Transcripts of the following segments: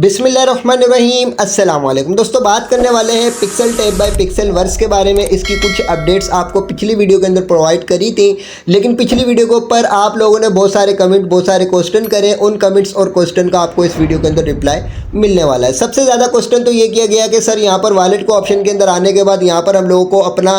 बिस्मिल्लाहिर्रहमानिर्रहीम अस्सलाम वालेकुम दोस्तों, बात करने वाले हैं pixel tab by pixel verse के बारे में। इसकी कुछ अपडेट्स आपको पिछली वीडियो के अंदर प्रोवाइड करी थी, लेकिन पिछली वीडियो के ऊपर आप लोगों ने बहुत सारे कमेंट, बहुत सारे क्वेश्चन करे। उन कमेंट्स और क्वेश्चन का आपको इस वीडियो के अंदर रिप्लाई मिलने वाला है। सबसे ज़्यादा क्वेश्चन तो ये किया गया कि सर यहाँ पर वॉलेट को ऑप्शन के अंदर आने के बाद यहाँ पर हम लोगों को अपना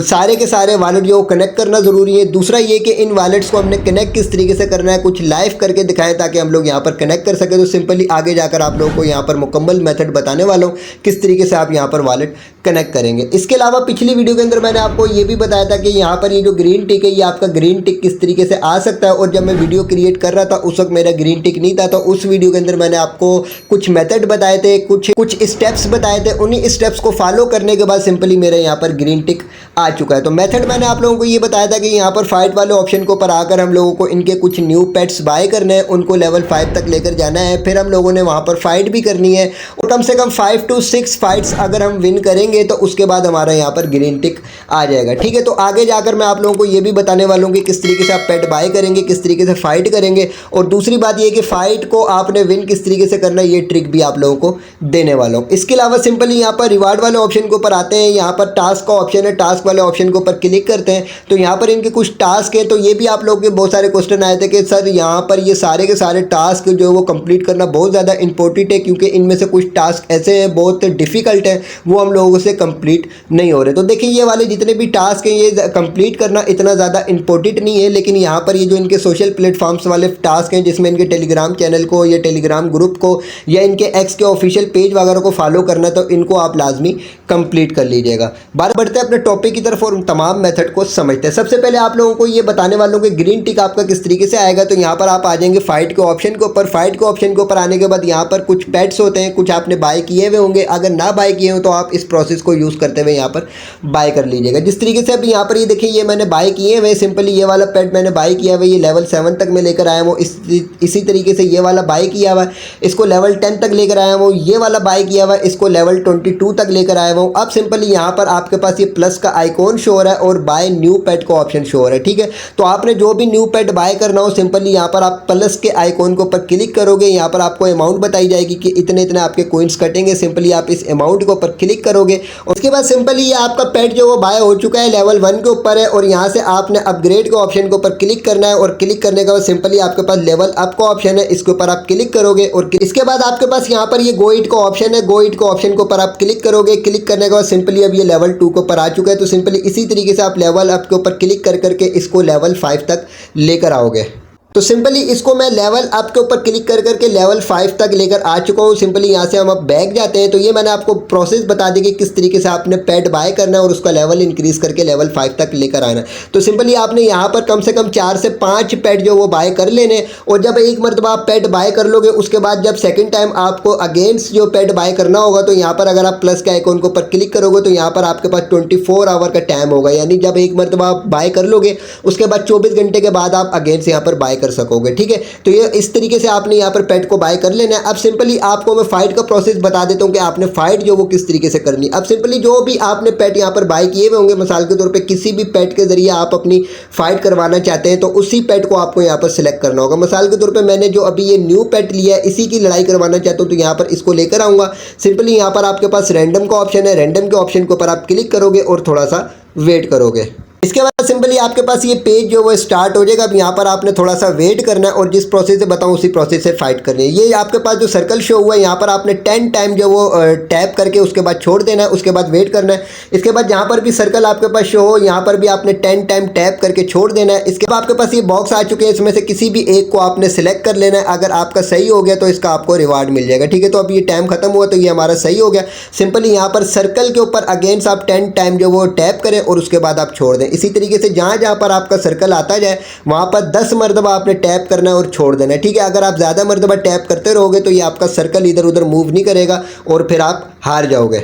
सारे के सारे वॉलेट जो कनेक्ट करना ज़रूरी है। दूसरा ये कि इन वॉलेट्स को हमने कनेक्ट किस तरीके से करना है, कुछ लाइव करके दिखाएं ताकि हम लोग यहाँ पर कनेक्ट कर सकें। तो सिंपली आगे जाकर आप लोगों को यहाँ पर मुकम्मल मेथड बताने वाला हूँ किस तरीके से आप यहाँ पर वॉलेट कनेक्ट करेंगे। इसके अलावा पिछली वीडियो के अंदर मैंने आपको ये भी बताया था कि यहाँ पर ये जो ग्रीन टिक है, ये आपका ग्रीन टिक किस तरीके से आ सकता है। और जब मैं वीडियो क्रिएट कर रहा था उस वक्त मेरा ग्रीन टिक नहीं था, तो उस वीडियो के अंदर मैंने आपको कुछ मेथड बताए थे, कुछ स्टेप्स बताए थे। उन्हीं स्टेप्स को फॉलो करने के बाद सिंपली मेरे यहाँ पर ग्रीन टिक आ चुका है। तो मेथड मैंने आप लोगों को ये बताया था कि यहाँ पर फाइट वाले ऑप्शन को पर आकर हम लोगों को इनके कुछ न्यू पेट्स बाय करने हैं, उनको लेवल 5 तक लेकर जाना है। फिर हम लोगों ने वहाँ पर फाइट भी करनी है और कम से कम 5 to 6 फाइट्स अगर हम विन करेंगे तो उसके बाद हमारा यहाँ पर ग्रीन टिक आ जाएगा। ठीक है, तो आगे जाकर मैं आप लोगों को ये भी बताने वाला हूँ कि किस तरीके से आप पेट बाय करेंगे, किस तरीके से फाइट करेंगे। और दूसरी बात ये कि फाइट को आपने विन किस तरीके से करना है, ये ट्रिक भी आप लोगों को देने वाला हूँ। इसके अलावा सिंपली यहाँ पर रिवार्ड वाले ऑप्शन के ऊपर आते हैं। यहाँ पर टास्क का ऑप्शन है, टास्क वाले ऑप्शन के ऊपर क्लिक करते हैं तो यहाँ पर इनके कुछ टास्क है। तो ये भी आप लोगों के बहुत सारे क्वेश्चन आए थे कि सर यहाँ पर ये सारे के सारे टास्क जो है वो कंप्लीट करना बहुत ज़्यादा इंपॉर्टेंट है, क्योंकि इनमें से कुछ टास्क ऐसे हैं बहुत डिफिकल्ट है, वो हम लोगों से कंप्लीट नहीं हो रहे। तो देखिए ये वाले जितने भी टास्क हैं ये कंप्लीट करना इतना ज़्यादा इंपॉर्टेंट नहीं है, लेकिन यहाँ पर ये जो इनके सोशल प्लेटफॉर्म्स वाले टास्क हैं, जिसमें इनके टेलीग्राम चैनल को या टेलीग्राम ग्रुप को या इनके एक्स के ऑफिशियल पेज वगैरह को फॉलो करना है, तो इनको आप लाजमी कंप्लीट कर लीजिएगा। बार बढ़ते हैं अपने टॉपिक की तरफ और तमाम मेथड को समझते हैं। सबसे पहले आप लोगों को ये बताने वालों कि ग्रीन टिक आपका किस तरीके से आएगा। तो यहाँ पर आप आ जाएंगे फाइट के ऑप्शन के ऊपर। फाइट के ऑप्शन के ऊपर आने के बाद यहाँ पर कुछ पेट्स होते हैं, कुछ आपने बाय किए हुए होंगे। अगर ना बाय किए हो तो आप इस प्रोसेस को यूज़ करते हुए यहाँ पर बाय कर लीजिएगा। जिस तरीके से अभी यहाँ पर ये देखिए ये मैंने बाय किए हुए, सिंपली ये वाला पेट मैंने बाय किया हुआ, ये लेवल 7 तक मैं लेकर आया हूँ। इसी तरीके से ये वाला बाय किया हुआ, इसको लेवल 10 तक लेकर आया हूँ। ये वाला बाय किया हुआ, इसको लेवल 22 तक लेकर आया हूँ। अब सिंपली यहाँ पर आपके पास ये प्लस का आइकॉन शो हो रहा है और बाय न्यू पेट का ऑप्शन शो हो रहा है। ठीक है, तो आपने जो भी न्यू पेट बाय करना हो सिंपली यहाँ पर आप प्लस के आइकॉन के ऊपर क्लिक करोगे। यहाँ पर आपको अमाउंट बताई जाएगी कि इतने इतने आपके कॉइन्स कटेंगे। सिंपली आप इस अमाउंट के ऊपर क्लिक करोगे और उसके बाद सिंपली ये आपका पेट जो वो बाय हो चुका है, लेवल 1 के ऊपर है। और यहाँ से आपने अपग्रेड के ऑप्शन के ऊपर क्लिक करना है और क्लिक करने के बाद सिंपली आपके पास लेवल अप का ऑप्शन है, इसके ऊपर आप क्लिक करोगे। और इसके बाद आपके पास यहाँ पर ये गो इट का ऑप्शन है, गो इट का ऑप्शन के ऊपर आप क्लिक करोगे। क्लिक करने के बाद सिंपली अब ये लेवल 2 के ऊपर आ चुका है। तो सिंपली इसी तरीके से आप लेवल अप के ऊपर क्लिक कर करके इसको लेवल 5 तक लेकर आओगे। तो सिंपली इसको मैं लेवल अप के ऊपर क्लिक कर करके लेवल 5 तक लेकर आ चुका हूँ। सिंपली यहाँ से हम अब बैक जाते हैं। तो ये मैंने आपको प्रोसेस बता दी कि किस तरीके से आपने पेट बाय करना है और उसका लेवल इंक्रीज करके लेवल 5 तक लेकर आना है। तो सिंपली आपने यहाँ पर कम से कम 4 से 5 पेट जो वो बाय कर लेने। और जब एक मरतबा आप पेट बाय कर लोगे उसके बाद जब सेकेंड टाइम आपको अगेंस्ट जो पेट बाय करना होगा, तो यहाँ पर अगर आप प्लस के आइकॉन के ऊपर क्लिक करोगे तो यहाँ पर आपके पास 24 आवर का टाइम होगा। यानी जब एक मरतबा आप बाय कर लोगे उसके बाद 24 घंटे के बाद आप अगेंस्ट यहाँ पर बाय कर सकोगे। ठीक है, तो ये इस तरीके से आपने यहाँ पर पेट को बाय कर लेना है। अब सिंपली आपको मैं फाइट का प्रोसेस बता देता हूँ कि आपने फाइट जो वो किस तरीके से करनी है। अब सिंपली जो भी आपने पेट यहाँ पर बाय किए हुए होंगे, मिसाल के तौर पे किसी भी पेट के जरिए आप अपनी फाइट करवाना चाहते हैं, तो उसी पेट को आपको यहाँ पर सिलेक्ट करना होगा। मिसाल के तौर पे मैंने जो अभी ये न्यू पेट लिया है इसी की लड़ाई करवाना चाहता हूँ, तो यहाँ पर इसको लेकर आऊँगा। सिंपली यहाँ पर आपके पास रैंडम का ऑप्शन है, रैंडम के ऑप्शन के ऊपर आप क्लिक करोगे और थोड़ा सा वेट करोगे। इसके बाद सिंपली आपके पास ये पेज जो वो स्टार्ट हो जाएगा। अब यहाँ पर आपने थोड़ा सा वेट करना है और जिस प्रोसेस से बताऊँ उसी प्रोसेस से फाइट करनी है। ये आपके पास जो सर्कल शो हुआ है यहाँ पर आपने 10 टाइम जो वो टैप करके उसके बाद छोड़ देना है, उसके बाद वेट करना है। इसके बाद जहाँ पर भी सर्कल आपके पास शो हो यहाँ पर भी आपने 10 टाइम टैप करके छोड़ देना है। इसके बाद आपके पास ये बॉक्स आ चुके हैं, इसमें से किसी भी एक को आपने सेलेक्ट कर लेना है। अगर आपका सही हो गया तो इसका आपको रिवार्ड मिल जाएगा। ठीक है, तो अब ये टाइम खत्म हुआ तो ये हमारा सही हो गया। सिंपली यहाँ पर सर्कल के ऊपर अगेंस्ट आप 10 टाइम जो वो टैप करें और उसके बाद आप छोड़ दें। इसी तरीके से जहाँ पर आपका सर्कल आता जाए वहाँ पर 10 मरतबा आपने टैप करना है और छोड़ देना है। ठीक है, अगर आप ज़्यादा मरतबा टैप करते रहोगे तो ये आपका सर्कल इधर उधर मूव नहीं करेगा और फिर आप हार जाओगे।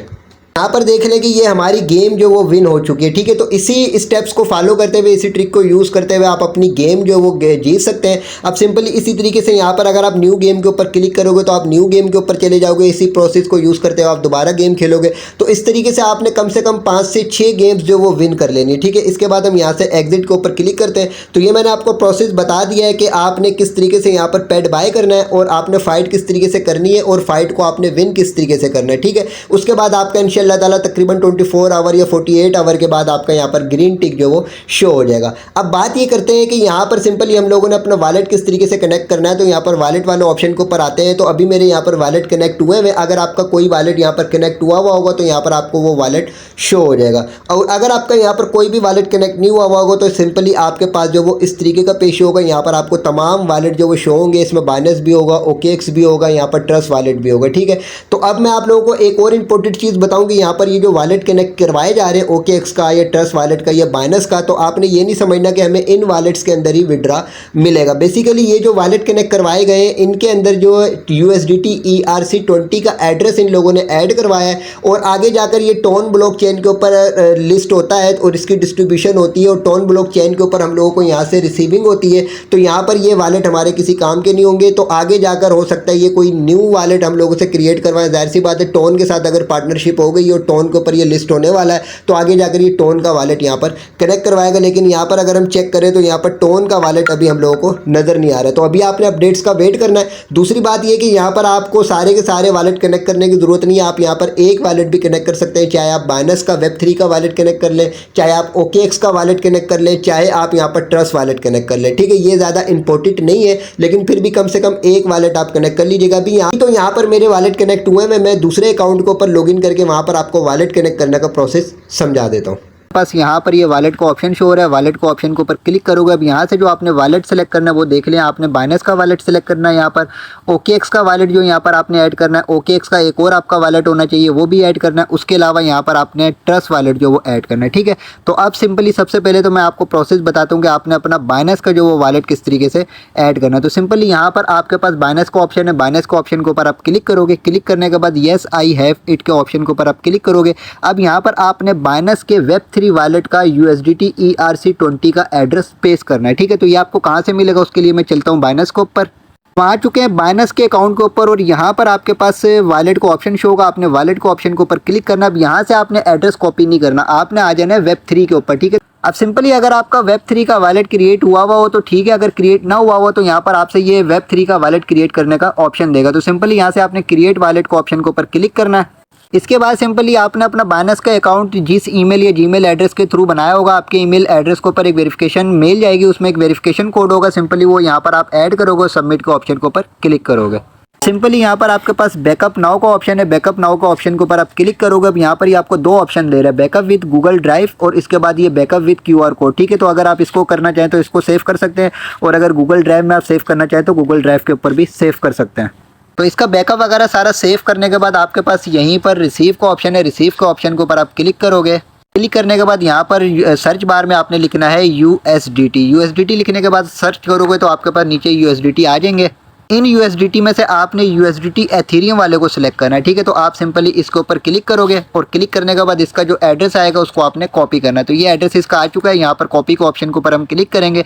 यहाँ पर देख लें कि ये हमारी गेम जो वो विन हो चुकी है। ठीक है, तो इसी स्टेप्स को फॉलो करते हुए, इसी ट्रिक को यूज़ करते हुए आप अपनी गेम जो वो जीत सकते हैं। अब सिंपली इसी तरीके से यहाँ पर अगर आप न्यू गेम के ऊपर क्लिक करोगे तो आप न्यू गेम के ऊपर चले जाओगे। इसी प्रोसेस को यूज़ करते हुए आप दोबारा गेम खेलोगे। तो इस तरीके से आपने कम से कम 5 से 6 गेम्स जो वो विन कर लेनी है। ठीक है, इसके बाद हम यहाँ से एग्जिट के ऊपर क्लिक करते हैं। तो ये मैंने आपको प्रोसेस बता दिया है कि आपने किस तरीके से यहाँ पर पेड बाय करना है और आपने फाइट किस तरीके से करनी है और फाइट को आपने विन किस तरीके से करना है। ठीक है, उसके बाद आपका इंशाल्लाह ताला तकरीबन 24 आवर या 48 आवर के बाद आपका यहाँ पर ग्रीन टिक जो वो शो हो जाएगा। अब बात ये करते हैं कि यहाँ पर सिंपली हम लोगों ने अपना वॉलेट किस तरीके से कनेक्ट करना है। तो यहाँ पर वॉलेट वाले ऑप्शन के ऊपर आते हैं। तो अभी मेरे यहाँ पर वॉलेट कनेक्ट हुए हैं। अगर आपका कोई वॉलेट यहाँ पर कनेक्ट हुआ होगा तो यहाँ पर आपको वो वॉलेट शो हो जाएगा। और अगर आपका यहाँ पर कोई भी वॉलेट कनेक्ट नहीं हुआ होगा तो सिंपली आपके पास जो वो इस तरीके का पेश होगा। यहाँ पर आपको तमाम वॉलेट जो वो शो होंगे। इसमें बाइनेंस भी होगा, OKX भी होगा, यहाँ पर ट्रस्ट वॉलेट भी होगा। ठीक है, तो अब मैं आप लोगों को एक और इंपॉर्टेंट चीज़ बताऊँ कि यहाँ पर ये जो वॉलेट कनेक्ट करवाए जा रहे हैं OKX का या ट्रस्ट वॉलेट का या बाइनेंस का, तो आपने ये नहीं समझना कि हमें इन वॉलेट्स के अंदर ही विड्रा मिलेगा। बेसिकली ये जो वॉलेट कनेक्ट करवाए गए हैं इनके अंदर जो USDT ERC20 का एड्रेस इन लोगों ने ऐड करवाया है और आगे जाकर ये टोन ब्लॉकचेन के ऊपर लिस्ट होता है और इसकी डिस्ट्रीब्यूशन होती है और टोन ब्लॉकचेन के ऊपर हम लोगों को यहाँ से रिसीविंग होती है। तो यहाँ पर ये वॉलेट हमारे किसी काम के नहीं होंगे। तो आगे जाकर हो सकता है ये कोई न्यू वॉलेट हम लोगों से क्रिएट करवाएं। जाहिर सी बात है, टोन के साथ अगर पार्टनरशिप हो गई और टोन के ऊपर ये लिस्ट होने वाला है तो आगे जाकर ये टोन का वॉलेट यहाँ पर कनेक्ट करवाएगा। लेकिन यहाँ पर अगर हम चेक करें तो यहाँ पर टोन का वॉलेट अभी हम लोगों को नज़र नहीं आ रहा है। तो अभी आपने अपडेट्स का वेट करना है। दूसरी बात ये कि यहाँ पर आपको सारे के सारे वॉलेट कनेक्ट करने की ज़रूरत नहीं है। आप यहाँ पर एक वॉलेट भी कनेक्ट कर सकते हैं। चाहे आप बाइनेंस का Web3 का वॉलेट कनेक्ट कर लें, चाहे आप OKX का वॉलेट कनेक्ट कर लें, चाहे आप यहाँ पर ट्रस्ट वॉलेट कनेक्ट कर लें। ठीक है, ये ज़्यादा इंपॉर्टेंट नहीं है, लेकिन फिर भी कम से कम एक वॉलेट आप कनेक्ट कर लीजिएगा। अभी यहाँ पर मेरे वॉलेट कनेक्ट हुए हैं। मैं दूसरे अकाउंट के ऊपर लॉगिन करके वहाँ पर आपको वॉलेट कनेक्ट करने का प्रोसेस समझा देता हूँ। पास यहाँ पर ये वॉलेट का ऑप्शन शो हो रहा है। वॉलेट को ऑप्शन के ऊपर क्लिक करोगे। अब यहाँ से जो आपने वॉलेट सेलेक्ट करना है वो देख लें। आपने बाइनेंस का वॉलेट सेलेक्ट करना है। यहाँ पर OKX का वॉलेट जो यहाँ पर आपने ऐड करना है। OKX का एक और आपका वॉलेट होना चाहिए, वो भी ऐड करना है। उसके अलावा यहाँ पर आपने ट्रस्ट वॉलेट जो वो ऐड करना है। ठीक है, तो अब सिंपली सबसे पहले तो मैं आपको प्रोसेस बताता हूँ कि आपने अपना बाइनेंस का जो वो वॉलेट किस तरीके से ऐड करना है। तो सिंपली यहाँ पर आपके पास बाइनेंस का ऑप्शन है। बाइनेंस का ऑप्शन के ऊपर आप क्लिक करोगे। क्लिक करने के बाद येस आई हैव इट के ऑप्शन के ऊपर आप क्लिक करोगे। अब यहाँ पर आपने बाइनेंस के Web3 वॉलेट का USDT ERC20 का एड्रेस पेस्ट करना है। ठीक है, तो ये आपको कहाँ से मिलेगा उसके लिए मैं चलता हूँ बाइनेंस के ऊपर। आ चुके हैं बाइनेंस के अकाउंट के ऊपर और यहाँ पर आपके पास वॉलेट का ऑप्शन शो होगा। आपने वॉलेट का ऑप्शन के ऊपर क्लिक करना। अब यहाँ से आपने एड्रेस कॉपी नहीं करना, आपने आ जाना है Web3 के ऊपर। ठीक है, अब सिंपली अगर आपका Web3 का वॉलेट क्रिएट हुआ हो तो ठीक है, अगर क्रिएट ना हुआ हो तो यहाँ पर आपसे ये Web3 का वॉलेट क्रिएट करने का ऑप्शन देगा। तो सिंपली यहाँ से आपने क्रिएट वॉलेट का ऑप्शन के ऊपर क्लिक करना है। इसके बाद सिंपली आपने अपना बाइनेंस का अकाउंट जिस ईमेल या जीमेल एड्रेस के थ्रू बनाया होगा, आपके ईमेल एड्रेस के ऊपर एक वेरिफिकेशन मेल जाएगी। उसमें एक वेरिफिकेशन कोड होगा। सिंपली वो यहाँ पर आप ऐड करोगे, सबमिट के ऑप्शन के ऊपर क्लिक करोगे। सिंपली यहाँ पर आपके पास बैकअप नाउ का ऑप्शन है। बैकअप नाउ का ऑप्शन के ऊपर आप क्लिक करोगे। अब यहाँ पर ये आपको दो ऑप्शन दे रहा है, बैकअप विद गूगल ड्राइव और इसके बाद ये बैकअप विद QR कोड। ठीक है, तो अगर आप इसको करना चाहें तो इसको सेव कर सकते हैं और अगर गूगल ड्राइव में आप सेव करना चाहें तो गूगल ड्राइव के ऊपर भी सेव कर सकते हैं। तो इसका बैकअप वगैरह सारा सेव करने के बाद आपके पास यहीं पर रिसीव का ऑप्शन है। रिसीव का ऑप्शन के ऊपर आप क्लिक करोगे। क्लिक करने के बाद यहाँ पर सर्च बार में आपने लिखना है USDT। USDT लिखने के बाद सर्च करोगे तो आपके पास नीचे USDT आ जाएंगे। इन USDT में से आपने USDT एथेरियम वाले को सिलेक्ट करना है। ठीक है, तो आप सिंपली इसके ऊपर क्लिक करोगे और क्लिक करने के बाद इसका जो एड्रेस आएगा उसको आपने कॉपी करना है। तो ये एड्रेस इसका आ चुका है। यहाँ पर कॉपी के ऑप्शन के ऊपर हम क्लिक करेंगे।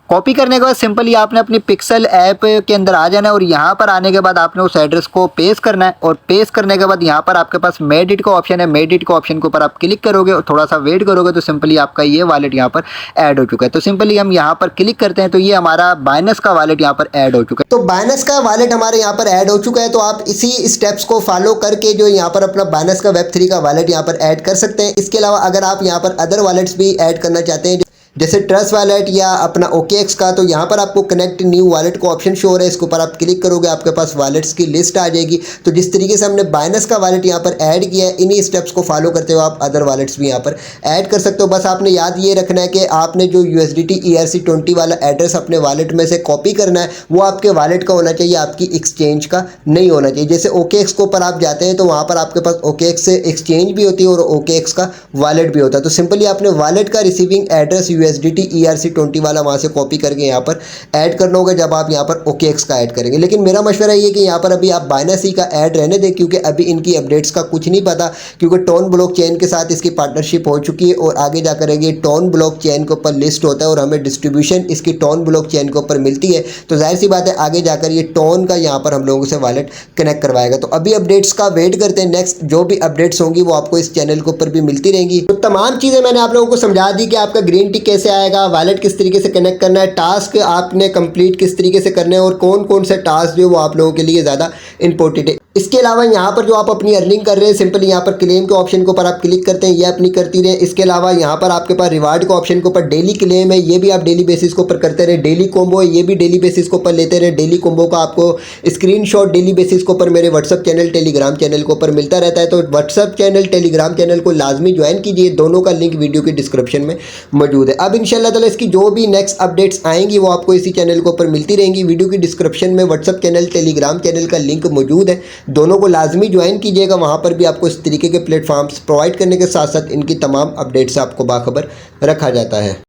कॉपी करने के बाद सिंपली आपने अपनी पिक्सल ऐप के अंदर आ जाना है और यहाँ पर आने के बाद आपने उस एड्रेस को पेस्ट करना है और पेस्ट करने के बाद यहाँ पर आपके पास मेड इट का ऑप्शन है। मेड इट का ऑप्शन के ऊपर आप क्लिक करोगे और थोड़ा सा वेट करोगे तो सिंपली आपका ये वॉलेट यहाँ पर ऐड हो चुका है। तो सिंपली हम यहाँ पर क्लिक करते हैं तो ये हमारा बाइनेंस का वॉलेट यहाँ पर ऐड हो चुका है। तो बाइनेंस का वॉलेट हमारे यहाँ पर ऐड हो चुका है। तो आप इसी स्टेप्स को फॉलो करके जो यहाँ पर अपना बाइनेंस का Web3 का वॉलेट यहाँ पर ऐड कर सकते हैं। इसके अलावा अगर आप यहाँ पर अदर वॉलेट्स भी ऐड करना चाहते हैं जैसे ट्रस्ट वॉलेट या अपना OKX का, तो यहाँ पर आपको कनेक्ट न्यू वॉलेट का ऑप्शन शो हो रहा है। इसके ऊपर आप क्लिक करोगे, आपके पास वॉलेट्स की लिस्ट आ जाएगी। तो जिस तरीके से हमने बाइनेंस का वॉलेट यहाँ पर ऐड किया है, इन्हीं स्टेप्स को फॉलो करते हुए आप अदर वॉलेट्स भी यहाँ पर ऐड कर सकते हो। बस आपने याद ये रखना है कि आपने जो USDT ERC20 वाला एड्रेस अपने वॉलेट में से कॉपी करना है वो आपके वॉलेट का होना चाहिए, आपकी एक्सचेंज का नहीं होना चाहिए। जैसे OKX के ऊपर आप जाते हैं तो वहाँ पर आपके पास OKX से एक्सचेंज भी होती है और OKX का वॉलेट भी होता है। तो सिंपली आपने वॉलेट का रिसीविंग एड्रेस USDT ERC20 वाला वहाँ से कॉपी करके यहाँ पर ऐड करना होगा जब आप यहाँ पर OKX का ऐड करेंगे। लेकिन मेरा मशवरा ये कि यहाँ पर अभी आप बाइनेंस का ऐड रहने दें, क्योंकि अभी इनकी अपडेट्स का कुछ नहीं पता, क्योंकि टोन ब्लॉकचेन के साथ इसकी पार्टनरशिप हो चुकी है और आगे जाकर ये टोन ब्लॉकचेन के ऊपर लिस्ट होता है और हमें डिस्ट्रीब्यूशन इसकी टोन ब्लॉकचेन के ऊपर मिलती है। तो जाहिर सी बात है आगे जाकर ये टोन का यहाँ पर हम लोगों से वॉलेट कनेक्ट करवाएगा। तो अभी अपडेट्स का वेट करते हैं, नेक्स्ट जो भी अपडेट्स होंगी वो आपको इस चैनल के ऊपर भी मिलती रहेंगी। तो तमाम चीज़ें मैंने आप लोगों को समझा दी कि आपका ग्रीन टिक कैसे आएगा, वॉलेट किस तरीके से कनेक्ट करना है, टास्क आपने कंप्लीट किस तरीके से करने हैं और कौन कौन से टास्क जो वो आप लोगों के लिए ज़्यादा इंपॉर्टेंट है। इसके अलावा यहाँ पर जो आप अपनी अर्निंग कर रहे हैं, सिंपली यहाँ पर क्लेम के ऑप्शन के ऊपर आप क्लिक करते हैं, ये अपनी करती रहे। इसके अलावा यहाँ पर आपके पास रिवार्ड के ऑप्शन के ऊपर डेली क्लेम है, ये भी आप डेली बेसिस के ऊपर करते रहे। डेली कॉम्बो है, ये भी डेली बेसिस के ऊपर लेते रहे। डेली कॉम्बो का आपको स्क्रीनशॉट डेली बेसिस के ऊपर मेरे व्हाट्सअप चैनल टेलीग्राम चैनल के ऊपर मिलता रहता है। तो व्हाट्सअप चैनल टेलीग्राम चैनल को लाजमी ज्वाइन कीजिए, दोनों का लिंक वीडियो की डिस्क्रिप्शन में मौजूद है। अब इंशाल्लाह ताला इसकी जो भी नेक्स्ट अपडेट्स आएंगी वो आपको इसी चैनल के ऊपर मिलती रहेंगी। वीडियो की डिस्क्रिप्शन में व्हाट्सअप चैनल टेलीग्राम चैनल का लिंक मौजूद है, दोनों को लाजमी ज्वाइन कीजिएगा। वहाँ पर भी आपको इस तरीके के प्लेटफॉर्म्स प्रोवाइड करने के साथ साथ इनकी तमाम अपडेट्स आपको बाखबर रखा जाता है।